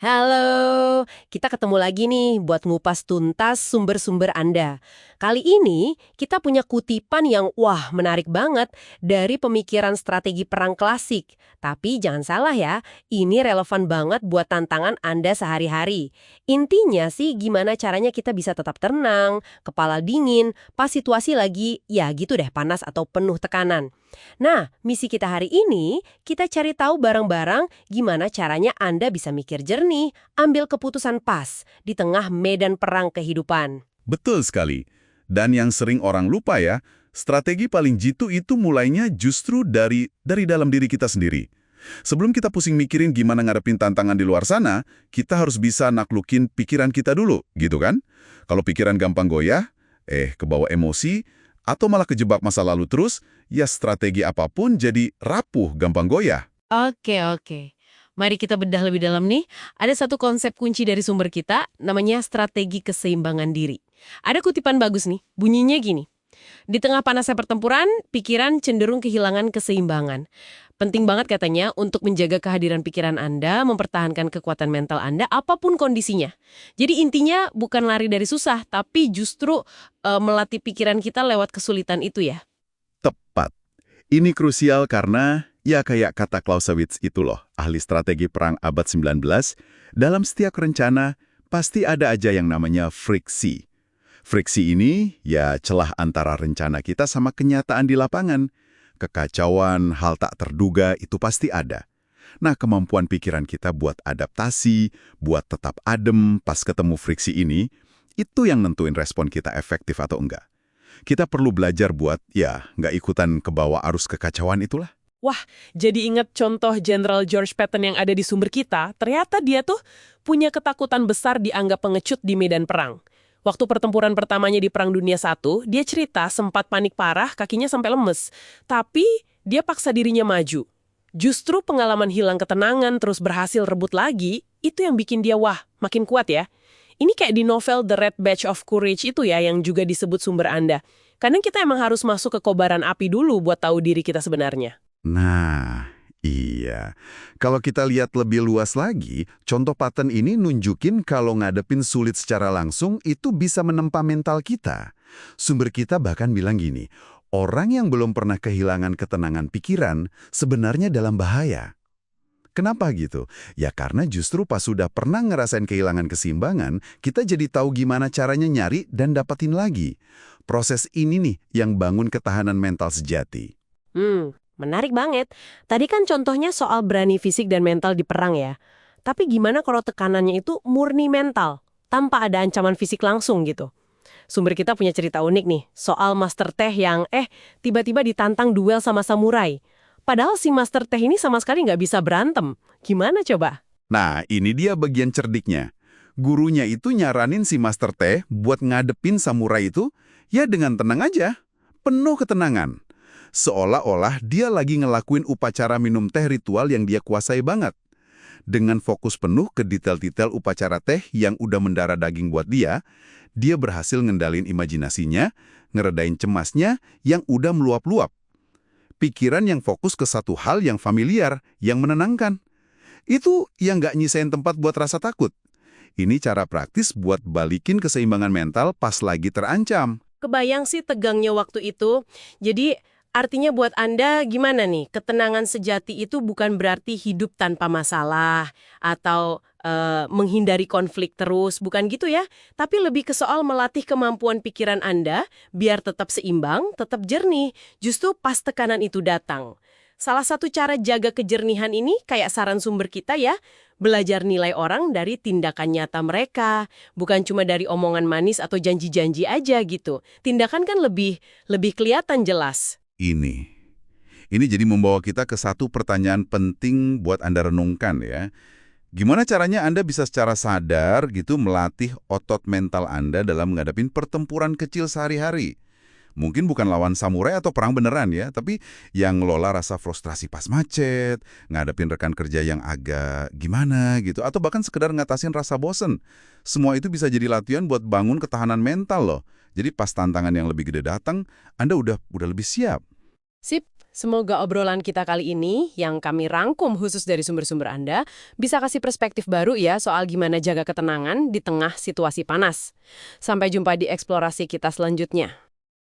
Halo, kita ketemu lagi nih buat ngupas tuntas sumber-sumber Anda. Kali ini kita punya kutipan yang menarik banget dari pemikiran strategi perang klasik. Tapi jangan salah ya, ini relevan banget buat tantangan Anda sehari-hari. Intinya sih gimana caranya kita bisa tetap tenang, kepala dingin, pas situasi lagi ya gitu deh panas atau penuh tekanan. Nah, misi kita hari ini, kita cari tahu bareng-bareng gimana caranya Anda bisa mikir jernih, ambil keputusan pas di tengah medan perang kehidupan. Betul sekali. Dan yang sering orang lupa ya, strategi paling jitu itu mulainya justru dari dalam diri kita sendiri. Sebelum kita pusing mikirin gimana ngadepin tantangan di luar sana, kita harus bisa naklukin pikiran kita dulu, gitu kan? Kalau pikiran gampang goyah, kebawa emosi, atau malah kejebak masa lalu terus, ya strategi apapun jadi rapuh, gampang goyah. Oke. Mari kita bedah lebih dalam nih. Ada satu konsep kunci dari sumber kita, namanya strategi keseimbangan diri. Ada kutipan bagus nih, bunyinya gini. Di tengah panasnya pertempuran, pikiran cenderung kehilangan keseimbangan. Penting banget katanya untuk menjaga kehadiran pikiran Anda, mempertahankan kekuatan mental Anda, apapun kondisinya. Jadi intinya bukan lari dari susah, tapi justru melatih pikiran kita lewat kesulitan itu ya. Tepat. Ini krusial karena, ya kayak kata Clausewitz itu loh, ahli strategi perang abad 19, dalam setiap rencana pasti ada aja yang namanya friksi. Friksi ini ya celah antara rencana kita sama kenyataan di lapangan. Kekacauan, hal tak terduga itu pasti ada. Nah, kemampuan pikiran kita buat adaptasi, buat tetap adem pas ketemu friksi ini, itu yang nentuin respon kita efektif atau enggak. Kita perlu belajar buat, ya, nggak ikutan ke bawah arus kekacauan itulah. Wah, jadi ingat contoh Jenderal George Patton yang ada di sumber kita, ternyata dia tuh punya ketakutan besar dianggap pengecut di medan perang. Waktu pertempuran pertamanya di Perang Dunia I, dia cerita sempat panik parah, kakinya sampai lemes. Tapi dia paksa dirinya maju. Justru pengalaman hilang ketenangan terus berhasil rebut lagi, itu yang bikin dia makin kuat ya. Ini kayak di novel The Red Badge of Courage itu ya yang juga disebut sumber Anda. Kadang kita emang harus masuk ke kobaran api dulu buat tahu diri kita sebenarnya. Nah, iya. Kalau kita lihat lebih luas lagi, contoh pattern ini nunjukin kalau ngadepin sulit secara langsung itu bisa menempa mental kita. Sumber kita bahkan bilang gini, orang yang belum pernah kehilangan ketenangan pikiran sebenarnya dalam bahaya. Kenapa gitu? Ya karena justru pas sudah pernah ngerasain kehilangan keseimbangan, kita jadi tahu gimana caranya nyari dan dapatin lagi. Proses ini nih yang bangun ketahanan mental sejati. Menarik banget. Tadi kan contohnya soal berani fisik dan mental di perang ya. Tapi gimana kalau tekanannya itu murni mental, tanpa ada ancaman fisik langsung gitu? Sumber kita punya cerita unik nih, soal Master Teh yang tiba-tiba ditantang duel sama samurai. Padahal si Master Teh ini sama sekali nggak bisa berantem. Gimana coba? Nah, ini dia bagian cerdiknya. Gurunya itu nyaranin si Master Teh buat ngadepin samurai itu, ya dengan tenang aja, penuh ketenangan. Seolah-olah dia lagi ngelakuin upacara minum teh ritual yang dia kuasai banget. Dengan fokus penuh ke detail-detail upacara teh yang udah mendarah daging buat dia berhasil ngendalin imajinasinya, ngeredain cemasnya yang udah meluap-luap. Pikiran yang fokus ke satu hal yang familiar, yang menenangkan. Itu yang nggak nyisain tempat buat rasa takut. Ini cara praktis buat balikin keseimbangan mental pas lagi terancam. Kebayang sih tegangnya waktu itu. Jadi artinya buat Anda gimana nih? Ketenangan sejati itu bukan berarti hidup tanpa masalah atau menghindari konflik terus, bukan gitu ya. Tapi lebih ke soal melatih kemampuan pikiran Anda biar tetap seimbang, tetap jernih, justru pas tekanan itu datang. Salah satu cara jaga kejernihan ini kayak saran sumber kita ya, belajar nilai orang dari tindakan nyata mereka, bukan cuma dari omongan manis atau janji-janji aja gitu. Tindakan kan lebih kelihatan jelas. Ini jadi membawa kita ke satu pertanyaan penting buat Anda renungkan ya. Gimana caranya Anda bisa secara sadar gitu melatih otot mental Anda dalam menghadapi pertempuran kecil sehari-hari? Mungkin bukan lawan samurai atau perang beneran ya, tapi yang ngelola rasa frustrasi pas macet, ngadepin rekan kerja yang agak gimana gitu, atau bahkan sekedar ngatasin rasa bosen. Semua itu bisa jadi latihan buat bangun ketahanan mental loh. Jadi pas tantangan yang lebih gede datang, Anda udah lebih siap. Sip, Semoga obrolan kita kali ini, yang kami rangkum khusus dari sumber-sumber Anda, bisa kasih perspektif baru ya soal gimana jaga ketenangan di tengah situasi panas. Sampai jumpa di eksplorasi kita selanjutnya.